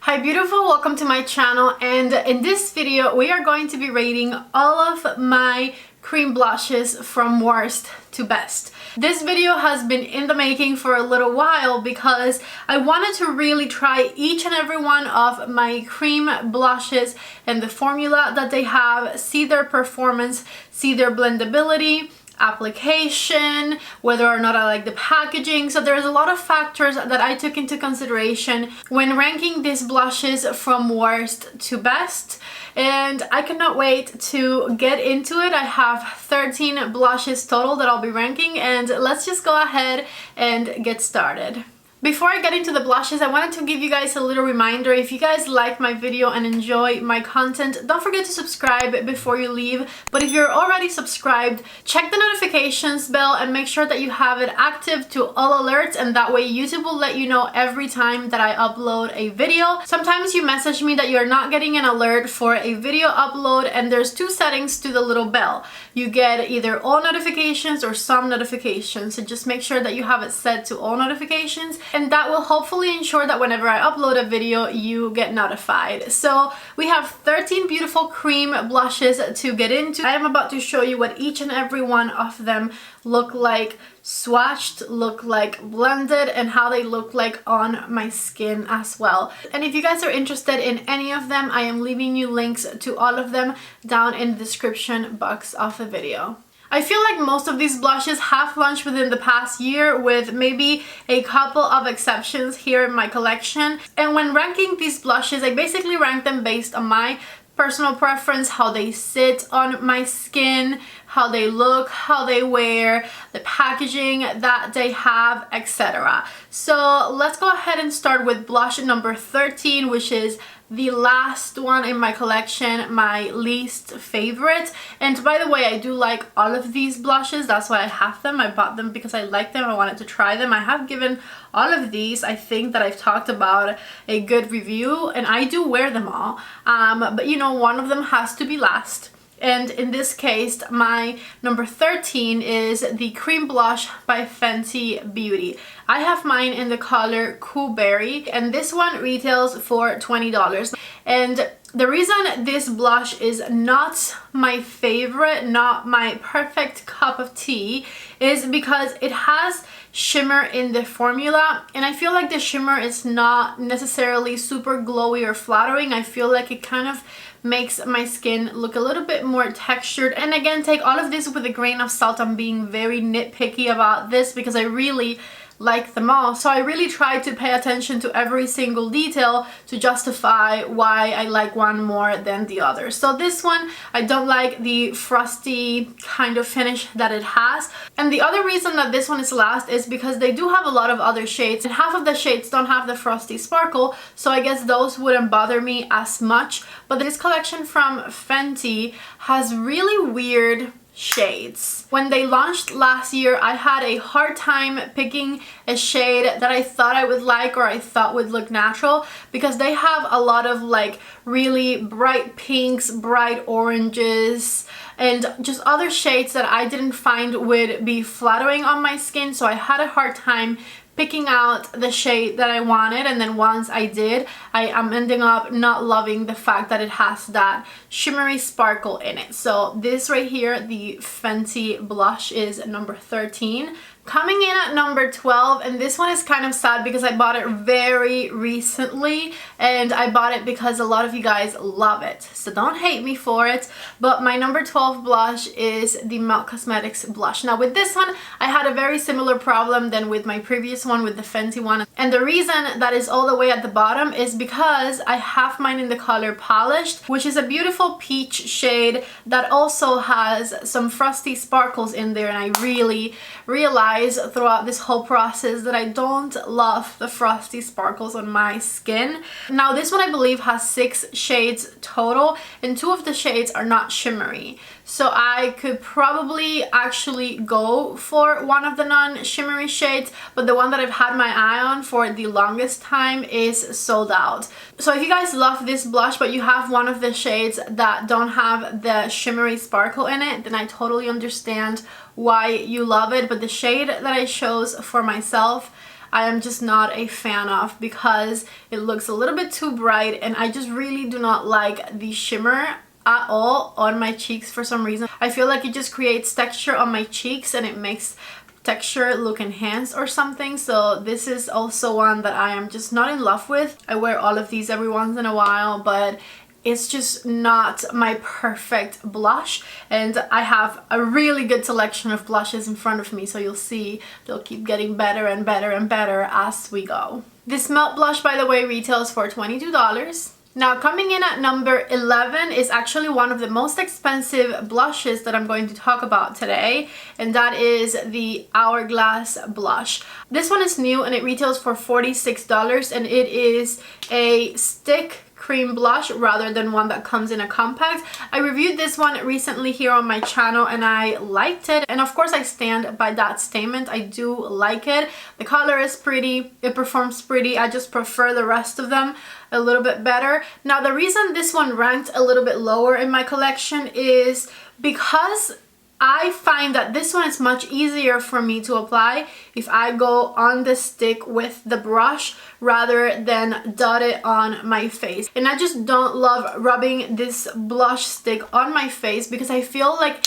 Hi beautiful, welcome to my channel, and in this video we are going to be rating all of my cream blushes from worst to best. This video has been in the making for a little while because I wanted to really try each and every one of my cream blushes and the formula that they have, see their performance, see their blendability, application, whether or not I like the packaging. So there's a lot of factors that I took into consideration when ranking these blushes from worst to best, and I cannot wait to get into it. I have 13 blushes total that I'll be ranking, and let's just go ahead and get started. Before I get into the blushes, I wanted to give you guys a little reminder. If you guys like my video and enjoy my content, don't forget to subscribe before you leave. But if you're already subscribed, check the notifications bell and make sure that you have it active to all alerts, and that way YouTube will let you know every time that I upload a video. Sometimes you message me that you're not getting an alert for a video upload, and there's two settings to the little bell. You get either all notifications or some notifications, so just make sure that you have it set to all notifications, and that will hopefully ensure that whenever I upload a video you get notified. So we have 13 beautiful cream blushes to get into. I am about to show you what each and every one of them look like swatched, look like blended, and how they look like on my skin as well. And if you guys are interested in any of them, I am leaving you links to all of them down in the description box of the video. I feel like most of these blushes have launched within the past year, with maybe a couple of exceptions here in my collection. And when ranking these blushes, I basically rank them based on my personal preference, how they sit on my skin, how they look, how they wear, the packaging that they have, etc. So let's go ahead and start with blush number 13, which is the last one in my collection, my least favorite. And by the way, I do like all of these blushes, that's why I have them. I bought them because I like them, I wanted to try them. I have given all of these, I think that I've talked about, a good review, and I do wear them all, but you know, one of them has to be last. And in this case, my number 13 is the cream blush by Fenty Beauty. I have mine in the color Cool Berry, and this one retails for $20. And the reason this blush is not my favorite, not my perfect cup of tea, is because it has shimmer in the formula, and I feel like the shimmer is not necessarily super glowy or flattering. I feel like it kind of makes my skin look a little bit more textured. And again, take all of this with a grain of salt. I'm being very nitpicky about this because I really like them all, so I really try to pay attention to every single detail to justify why I like one more than the other. So this one, I don't like the frosty kind of finish that it has, and the other reason that this one is last is because they do have a lot of other shades, and half of the shades don't have the frosty sparkle, so I guess those wouldn't bother me as much. But this collection from Fenty has really weird shades. When they launched last year, I had a hard time picking a shade that I thought I would like or I thought would look natural, because they have a lot of like really bright pinks, bright oranges, and just other shades that I didn't find would be flattering on my skin. So I had a hard time picking out the shade that I wanted, and then once I did, I am ending up not loving the fact that it has that shimmery sparkle in it. So this right here, the Fenty blush, is number 13. Coming in at number 12, and this one is kind of sad because I bought it very recently, and I bought it because a lot of you guys love it, so don't hate me for it. But my number 12 blush is the Milk Cosmetics blush. Now with this one, I had a very similar problem than with my previous one, with the Fenty one, and the reason that is all the way at the bottom is because I have mine in the color Polished, which is a beautiful peach shade that also has some frosty sparkles in there, and I really realized throughout this whole process that I don't love the frosty sparkles on my skin. Now this one I believe has 6 shades total, and 2 of the shades are not shimmery, so I could probably actually go for one of the non-shimmery shades, but the one that I've had my eye on for the longest time is sold out. So if you guys love this blush but you have one of the shades that don't have the shimmery sparkle in it, then I totally understand why you love it. But the shade that I chose for myself, I am just not a fan of because it looks a little bit too bright, and I just really do not like the shimmer at all on my cheeks for some reason. I feel like it just creates texture on my cheeks and it makes texture look enhanced or something. So this is also one that I am just not in love with. I wear all of these every once in a while, but it's just not my perfect blush, and I have a really good selection of blushes in front of me, so you'll see they'll keep getting better and better and better as we go. This matte blush, by the way, retails for $22. Now, coming in at number 11 is actually one of the most expensive blushes that I'm going to talk about today, and that is the Hourglass blush. This one is new and it retails for $46, and it is a stick cream blush rather than one that comes in a compact. I reviewed this one recently here on my channel and I liked it, and of course I stand by that statement. I do like it. The color is pretty, it performs pretty. I just prefer the rest of them a little bit better. Now, the reason this one ranked a little bit lower in my collection is because I find that this one is much easier for me to apply if I go on the stick with the brush rather than dot it on my face. And I just don't love rubbing this blush stick on my face because I feel like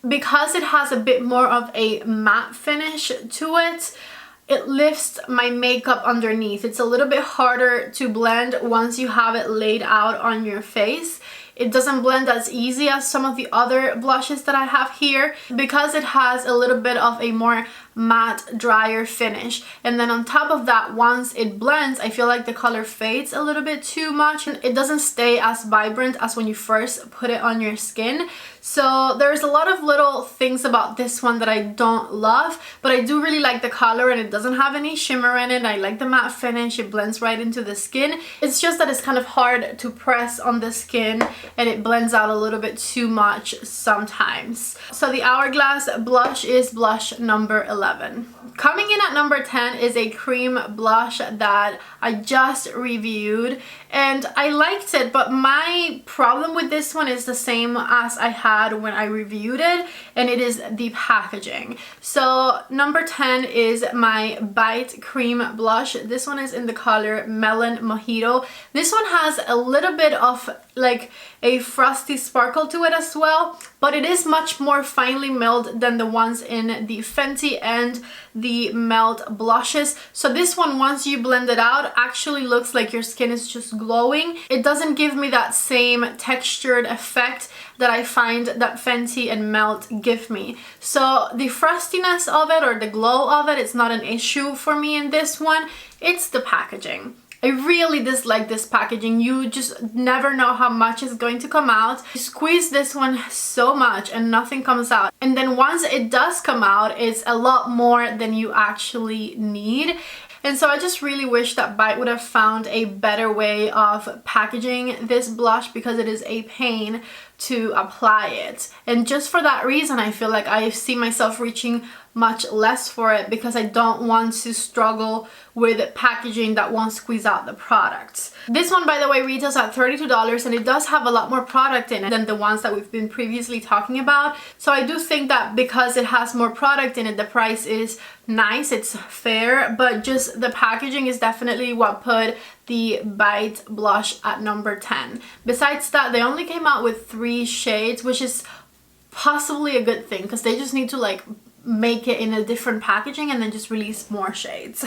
because it has a bit more of a matte finish to it, it lifts my makeup underneath. It's a little bit harder to blend once you have it laid out on your face. It doesn't blend as easy as some of the other blushes that I have here because it has a little bit of a more matte, drier finish. And then on top of that, once it blends, I feel like the color fades a little bit too much. It doesn't stay as vibrant as when you first put it on your skin. So there's a lot of little things about this one that I don't love, but I do really like the color, and it doesn't have any shimmer in it. I like the matte finish. It blends right into the skin. It's just that it's kind of hard to press on the skin and it blends out a little bit too much sometimes. So the Hourglass blush is blush number 11. Coming in at number 10 is a cream blush that I just reviewed and I liked it, but my problem with this one is the same as I had when I reviewed it, and it is the packaging. So number 10 is my Bite Cream Blush. This one is in the color Melon Mojito. This one has a little bit of like a frosty sparkle to it as well, but it is much more finely milled than the ones in the Fenty and the Melt blushes. So this one, once you blend it out, actually looks like your skin is just glowing. It doesn't give me that same textured effect that I find that Fenty and Melt give me. So the frostiness of it or the glow of it, it's not an issue for me in this one. It's the packaging. I really dislike this packaging. You just never know how much is going to come out. You squeeze this one so much and nothing comes out. And then once it does come out, it's a lot more than you actually need. And so I just really wish that Bite would have found a better way of packaging this blush because it is a pain to apply it. And just for that reason, I feel like I see myself reaching much less for it because I don't want to struggle with packaging that won't squeeze out the products. This one, by the way, retails at $32 and it does have a lot more product in it than the ones that we've been previously talking about. So I do think that because it has more product in it, the price is nice, it's fair, but just the packaging is definitely what put the Bite blush at number 10. Besides that, they only came out with 3 shades, which is possibly a good thing because they just need to like make it in a different packaging and then just release more shades.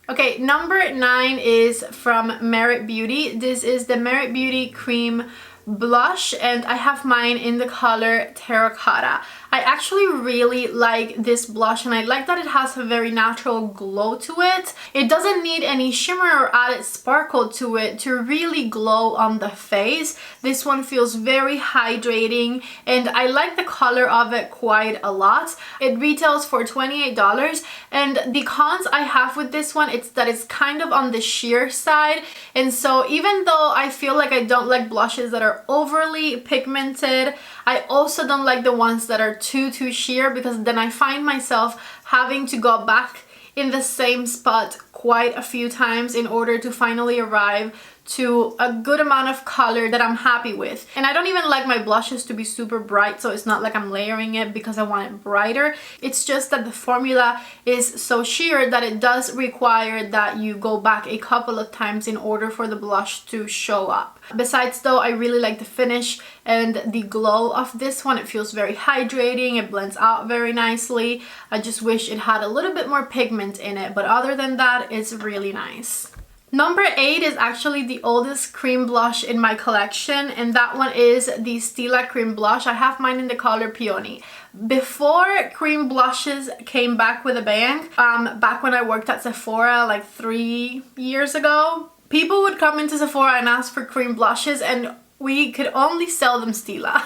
Okay, number 9 is from Merit Beauty. This is the Merit Beauty Cream Blush and I have mine in the color Terracotta. I actually really like this blush and I like that it has a very natural glow to it. It doesn't need any shimmer or added sparkle to it to really glow on the face. This one feels very hydrating and I like the color of it quite a lot. It retails for $28 and the cons I have with this one, it's that it's kind of on the sheer side, and so even though I feel like I don't like blushes that are overly pigmented, I also don't like the ones that are too sheer because then I find myself having to go back in the same spot quite a few times in order to finally arrive to a good amount of color that I'm happy with. And I don't even like my blushes to be super bright, so it's not like I'm layering it because I want it brighter. It's just that the formula is so sheer that it does require that you go back a couple of times in order for the blush to show up. Besides though, I really like the finish and the glow of this one. It feels very hydrating, it blends out very nicely. I just wish it had a little bit more pigment in it, but other than that, it's really nice. Number 8 is actually the oldest cream blush in my collection, and that one is the Stila cream blush. I have mine in the color Peony. Before cream blushes came back with a bang, back when I worked at Sephora like 3 years ago, people would come into Sephora and ask for cream blushes, and we could only sell them Stila.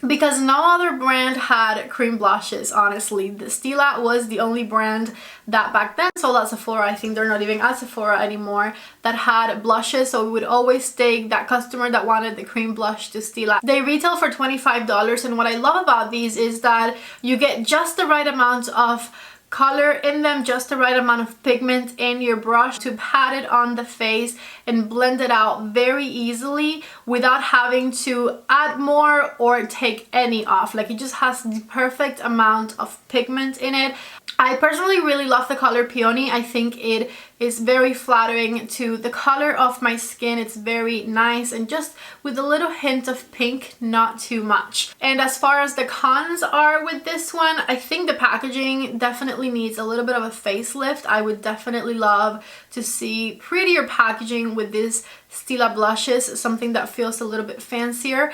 Because no other brand had cream blushes, honestly. The Stila was the only brand that back then sold at Sephora. I think they're not even at Sephora anymore, that had blushes, so we would always take that customer that wanted the cream blush to Stila. They retail for $25, and what I love about these is that you get just the right amount of color in them, just the right amount of pigment in your brush to pat it on the face and blend it out very easily without having to add more or take any off. Like, it just has the perfect amount of pigment in it. I personally really love the color Peony. I think it is very flattering to the color of my skin. It's very nice and just with a little hint of pink, not too much. And as far as the cons are with this one, I think the packaging definitely needs a little bit of a facelift. I would definitely love to see prettier packaging with this Stila blushes. Something that feels a little bit fancier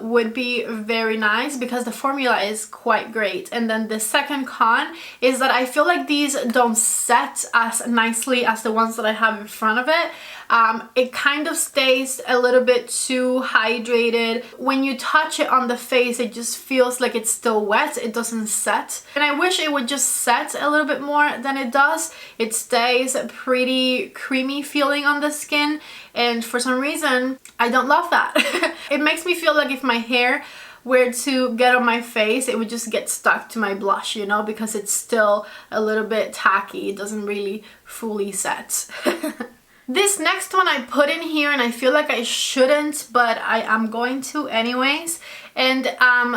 would be very nice, because the formula is quite great. And then the second con is that I feel like these don't set as nicely as the ones that I have in front of it. It kind of stays a little bit too hydrated. When you touch it on the face, it just feels like it's still wet. It doesn't set. And I wish it would just set a little bit more than it does. It stays pretty creamy feeling on the skin, and for some reason, I don't love that. It makes me feel like if my hair were to get on my face, it would just get stuck to my blush, you know, because it's still a little bit tacky. It doesn't really fully set. This next one I put in here, and I feel like I shouldn't, but I am going to anyways. And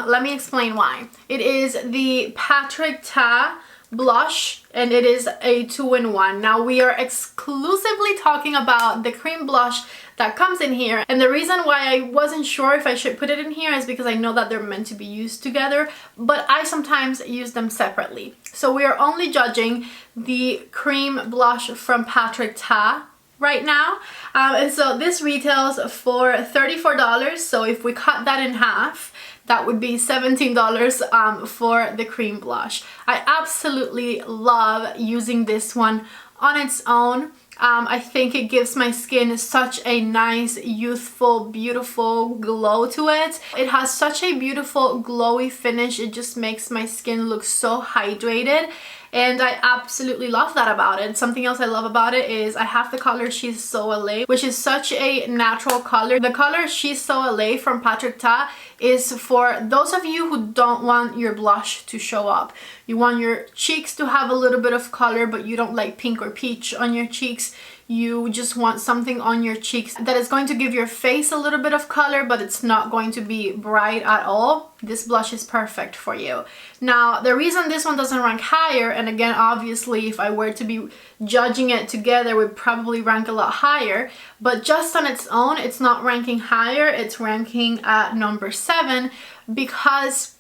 let me explain why. It is the Patrick Ta blush, and it is a 2-in-1. Now, we are exclusively talking about the cream blush that comes in here, and the reason why I wasn't sure if I should put it in here is because I know that they're meant to be used together, but I sometimes use them separately. So we are only judging the cream blush from Patrick Ta right now, and so this retails for $34. So if we cut that in half, that would be $17 for the cream blush. I absolutely love using this one on its own. I think it gives my skin such a nice, youthful, beautiful glow to it. It has such a beautiful glowy finish. It just makes my skin look so hydrated, and I absolutely love that about it. Something else I love about it is I have the color She's So LA, which is such a natural color. The color She's So LA from Patrick Ta is for those of you who don't want your blush to show up. You want your cheeks to have a little bit of color, but you don't like pink or peach on your cheeks. You just want something on your cheeks that is going to give your face a little bit of color, but it's not going to be bright at all. This blush is perfect for you. Now, the reason this one doesn't rank higher, and again, obviously, if I were to be judging it together, it would probably rank a lot higher, but just on its own, it's not ranking higher. It's ranking at number 7 because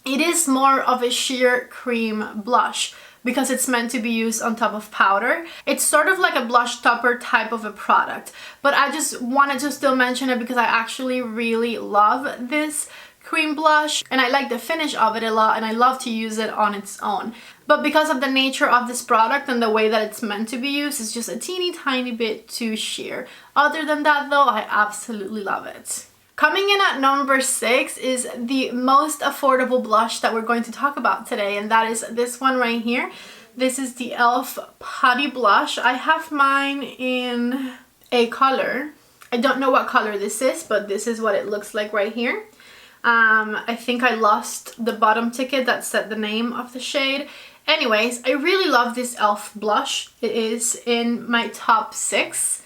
it is more of a sheer cream blush, because it's meant to be used on top of powder. It's sort of like a blush topper type of a product, but I just wanted to still mention it because I actually really love this cream blush and I like the finish of it a lot, and I love to use it on its own. But because of the nature of this product and the way that it's meant to be used, it's just a teeny tiny bit too sheer. Other than that though, I absolutely love it. Coming in at number 6 is the most affordable blush that we're going to talk about today, and that is this one right here. This is the e.l.f. Putty Blush. I have mine in a color. I don't know what color this is, but this is what it looks like right here. I think I lost the bottom ticket that said the name of the shade. Anyways, I really love this e.l.f. blush. It is in my top 6.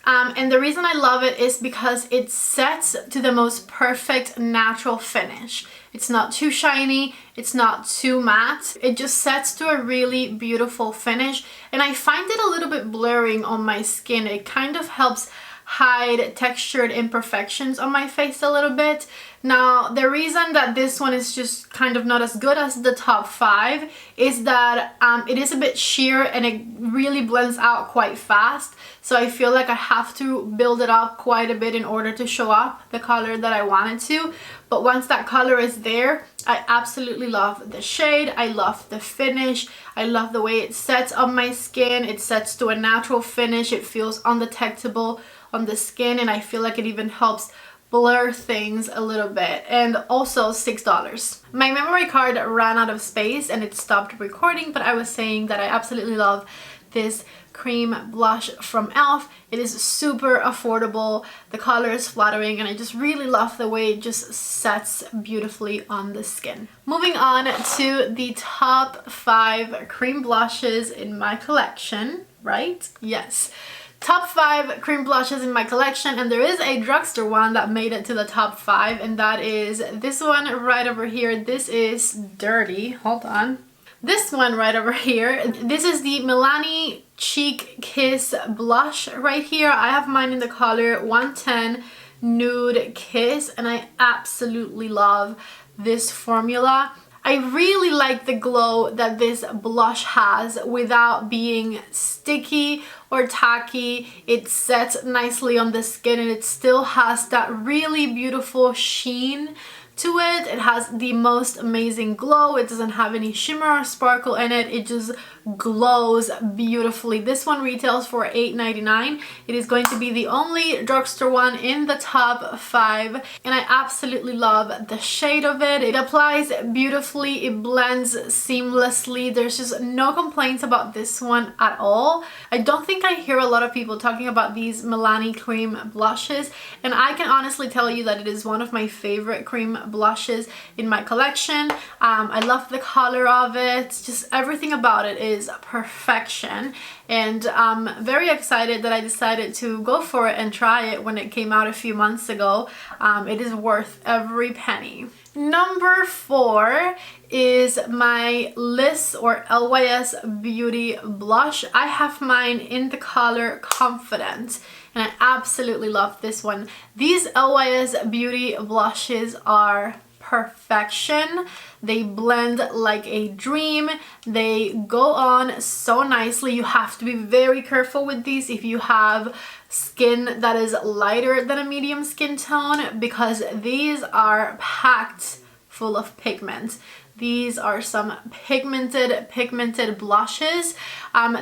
And the reason I love it is because it sets to the most perfect natural finish. It's not too shiny, it's not too matte. It just sets to a really beautiful finish, and I find it a little bit blurring on my skin. It kind of helps hide textured imperfections on my face a little bit. Now, the reason that this one is just kind of not as good as the top 5 is that it is a bit sheer and it really blends out quite fast. So I feel like I have to build it up quite a bit in order to show up the color that I wanted to. But once that color is there, I absolutely love the shade. I love the finish. I love the way it sets on my skin. It sets to a natural finish. It feels undetectable on the skin, and I feel like it even helps blur things a little bit. And also $6. My memory card ran out of space and it stopped recording, but I was saying that I absolutely love this cream blush from e.l.f. It is super affordable, the color is flattering, and I just really love the way it just sets beautifully on the skin. Moving on to the top 5 cream blushes in my collection, right? Yes. Top 5 cream blushes in my collection, and there is a drugstore one that made it to the top 5, and that is this one right over here. This is Dirty. Hold on. This one right over here. This is the Milani Cheek Kiss blush right here. I have mine in the color 110 Nude Kiss, and I absolutely love this formula. I really like the glow that this blush has without being sticky or tacky. It sets nicely on the skin and it still has that really beautiful sheen to it. It has the most amazing glow. It doesn't have any shimmer or sparkle in it. It just glows beautifully. This one retails for $8.99. It is going to be the only drugstore one in the top 5, and I absolutely love the shade of it. It applies beautifully. It blends seamlessly. There's just no complaints about this one at all. I don't think I hear a lot of people talking about these Milani cream blushes, and I can honestly tell you that it is one of my favorite cream blushes in my collection. I love the color of it. Just everything about it is perfection, and I'm very excited that I decided to go for it and try it when it came out a few months ago. It is worth every penny. Number 4 is my Lys or Lys Beauty blush. I have mine in the color Confident, and I absolutely love this one. These Lys Beauty blushes are perfection. They blend like a dream. They go on so nicely. You have to be very careful with these if you have skin that is lighter than a medium skin tone, because these are packed full of pigment. These are some pigmented blushes.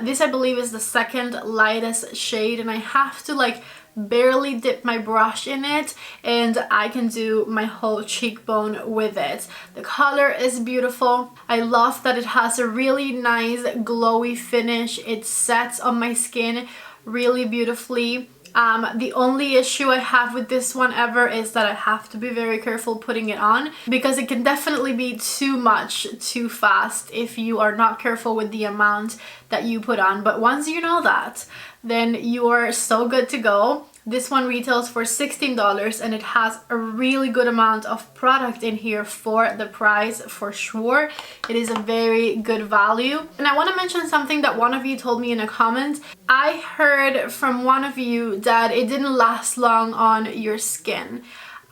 This I believe is the second lightest shade, and I have to like barely dip my brush in it and I can do my whole cheekbone with it. The color is beautiful. I love that it has a really nice glowy finish. It sets on my skin really beautifully. The only issue I have with this one ever is that I have to be very careful putting it on, because it can definitely be too much too fast if you are not careful with the amount that you put on. But once you know that, then you are so good to go. This one retails for $16, and it has a really good amount of product in here for the price, for sure. It is a very good value. And I want to mention something that one of you told me in a comment. I heard from one of you that it didn't last long on your skin.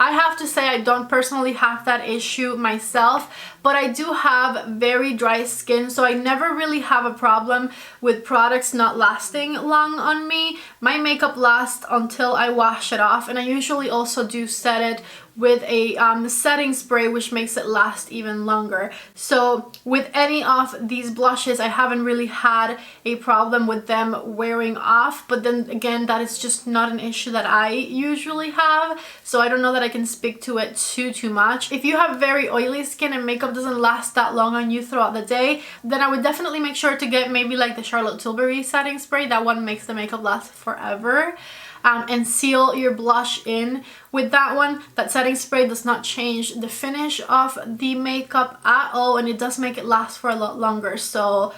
I have to say I don't personally have that issue myself, but I do have very dry skin, so I never really have a problem with products not lasting long on me. My makeup lasts until I wash it off, and I usually also do set it with a setting spray, which makes it last even longer. So with any of these blushes, I haven't really had a problem with them wearing off, but then again, that is just not an issue that I usually have, so I don't know that I can speak to it too much. If you have very oily skin and makeup doesn't last that long on you throughout the day, then I would definitely make sure to get maybe like the Charlotte Tilbury setting spray. That one makes the makeup last forever. And seal your blush in with that one. That setting setting spray does not change the finish of the makeup at all, and it does make it last for a lot longer. So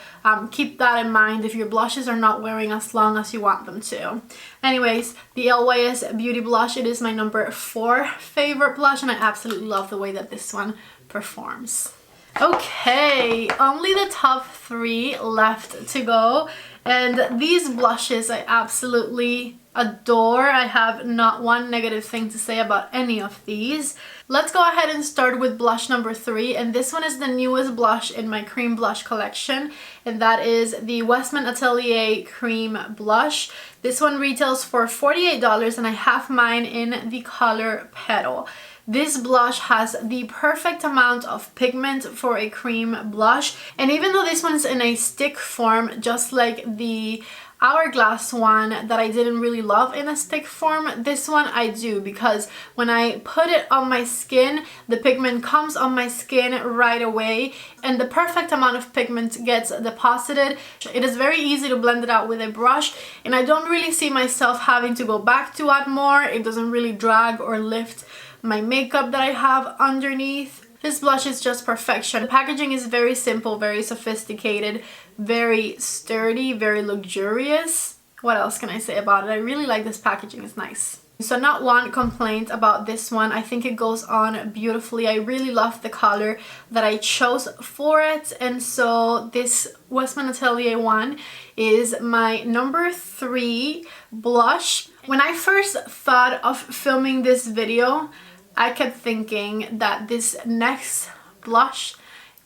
keep that in mind if your blushes are not wearing as long as you want them to. Anyways, the Lys Beauty blush, it is my number 4 favorite blush, and I absolutely love the way that this one performs. Okay, only the top 3 left to go, and these blushes I absolutely adore. I have not one negative thing to say about any of these. Let's go ahead and start with blush number 3, and this one is the newest blush in my cream blush collection, and that is the Westman Atelier Cream Blush. This one retails for $48, and I have mine in the color Petal. This blush has the perfect amount of pigment for a cream blush, and even though this one's in a stick form, just like the Hourglass one that I didn't really love in a stick form, this one I do, because when I put it on my skin, the pigment comes on my skin right away, and the perfect amount of pigment gets deposited. It is very easy to blend it out with a brush, and I don't really see myself having to go back to add more. It doesn't really drag or lift my makeup that I have underneath. This blush is just perfection. The packaging is very simple, very sophisticated, very sturdy, very luxurious. What else can I say about it? I really like this packaging, it's nice. So not one complaint about this one. I think it goes on beautifully. I really love the color that I chose for it, and so this Westman Atelier one is my number 3 blush. When I first thought of filming this video, I kept thinking that this next blush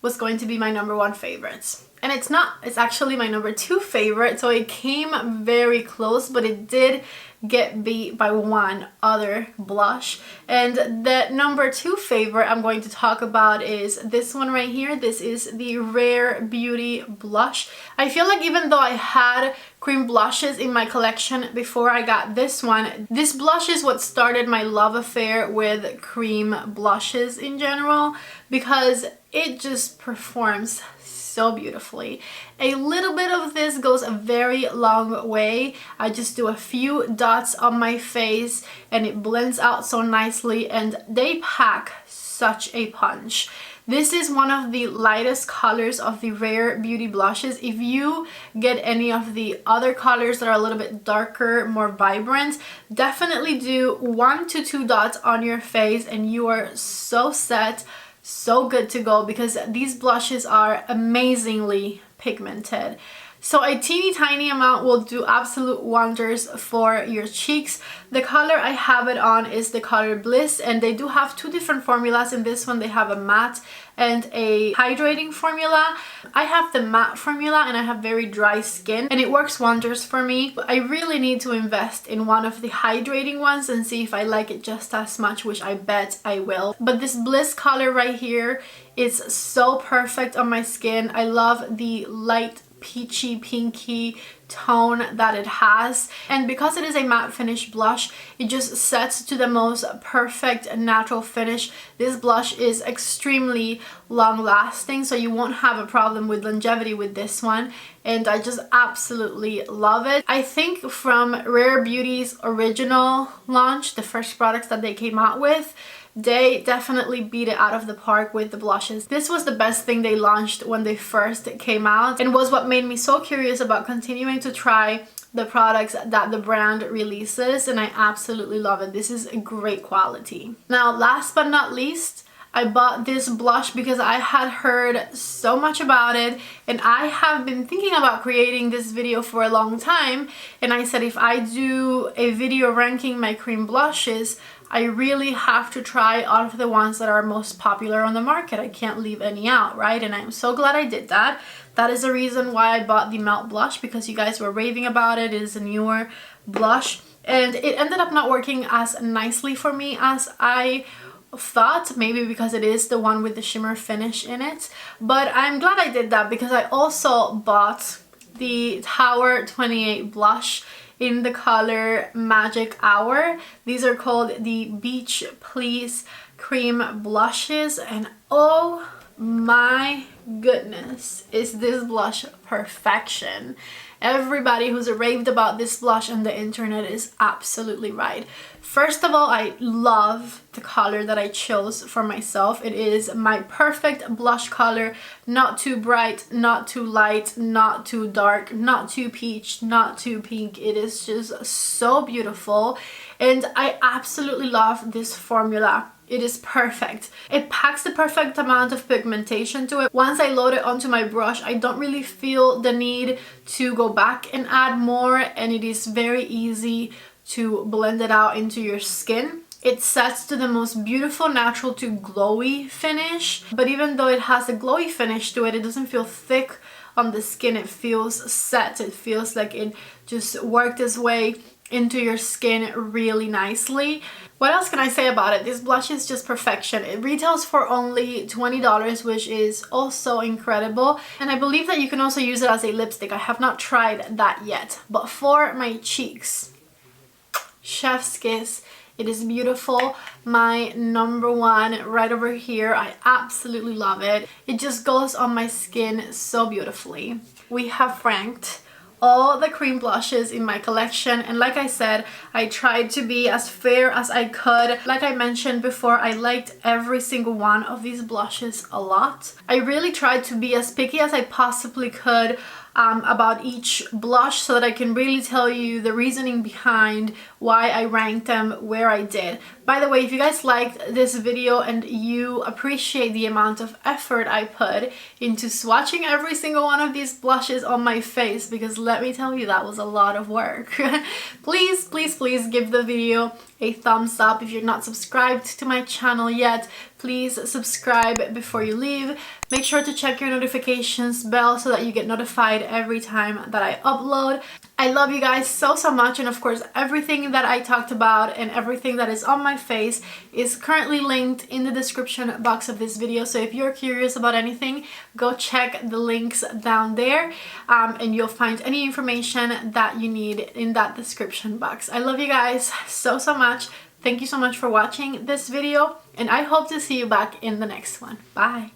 was going to be my number 1 favorite. And it's not, it's actually my number 2 favorite, so it came very close, but it did get beat by one other blush. And the number 2 favorite I'm going to talk about is this one right here. This is the Rare Beauty blush. I feel like even though I had cream blushes in my collection before I got this one, this blush is what started my love affair with cream blushes in general, because it just performs so beautifully. A little bit of this goes a very long way. I just do a few dots on my face and it blends out so nicely, and they pack such a punch. This is one of the lightest colors of the Rare Beauty blushes. If you get any of the other colors that are a little bit darker, more vibrant, definitely do 1 to 2 dots on your face and you are so set, so good to go, because these blushes are amazingly pigmented. So a teeny tiny amount will do absolute wonders for your cheeks. The color I have it on is the color Bliss, and they do have 2 different formulas. In this one they have a matte and a hydrating formula. I have the matte formula and I have very dry skin, and it works wonders for me. But I really need to invest in one of the hydrating ones and see if I like it just as much, which I bet I will. But this Bliss color right here is so perfect on my skin. I love the light peachy pinky tone that it has, and because it is a matte finish blush, it just sets to the most perfect natural finish. This blush is extremely long lasting, so you won't have a problem with longevity with this one, and I just absolutely love it. I think from Rare Beauty's original launch, the first products that they came out with, they definitely beat it out of the park with the blushes. This was the best thing they launched when they first came out, and was what made me so curious about continuing to try the products that the brand releases, and I absolutely love it. This is a great quality. Now, last but not least, I bought this blush because I had heard so much about it, and I have been thinking about creating this video for a long time, and I said if I do a video ranking my cream blushes, I really have to try all of the ones that are most popular on the market. I can't leave any out, right? And I'm so glad I did that. That is the reason why I bought the Melt blush, because you guys were raving about it. It is a newer blush, and it ended up not working as nicely for me as I thought, maybe because it is the one with the shimmer finish in it. But I'm glad I did that, because I also bought the Tower 28 blush in the color Magic Hour. These are called the Beach Please cream blushes, and oh my goodness, is this blush perfection. Everybody who's raved about this blush on the internet is absolutely right. First of all, I love the color that I chose for myself. It is my perfect blush color. Not too bright, not too light, not too dark, not too peach, not too pink. It is just so beautiful, and I absolutely love this formula. It is perfect. It packs the perfect amount of pigmentation to it. Once I load it onto my brush, I don't really feel the need to go back and add more, and it is very easy to blend it out into your skin. It sets to the most beautiful natural to glowy finish, but even though it has a glowy finish to it, it doesn't feel thick on the skin. It feels set. It feels like it just worked its way into your skin really nicely. What else can I say about it? This blush is just perfection. It retails for only $20, which is also incredible, and I believe that you can also use it as a lipstick. I have not tried that yet, but for my cheeks, chef's kiss. It is beautiful. My number one right over here. I absolutely love it. It just goes on my skin so beautifully. We have ranked all the cream blushes in my collection, and like I said, I tried to be as fair as I could. Like I mentioned before, I liked every single one of these blushes a lot. I really tried to be as picky as I possibly could about each blush, so that I can really tell you the reasoning behind why I ranked them where I did. By the way, if you guys liked this video and you appreciate the amount of effort I put into swatching every single one of these blushes on my face, because let me tell you, that was a lot of work, please, please, please give the video a thumbs up. If you're not subscribed to my channel yet, please subscribe before you leave. Make sure to check your notifications bell so that you get notified every time that I upload. I love you guys so, so much, and of course everything that I talked about and everything that is on my face is currently linked in the description box of this video. So if you're curious about anything, go check the links down there, and you'll find any information that you need in that description box. I love you guys so, so much. Thank you so much for watching this video, and I hope to see you back in the next one. Bye!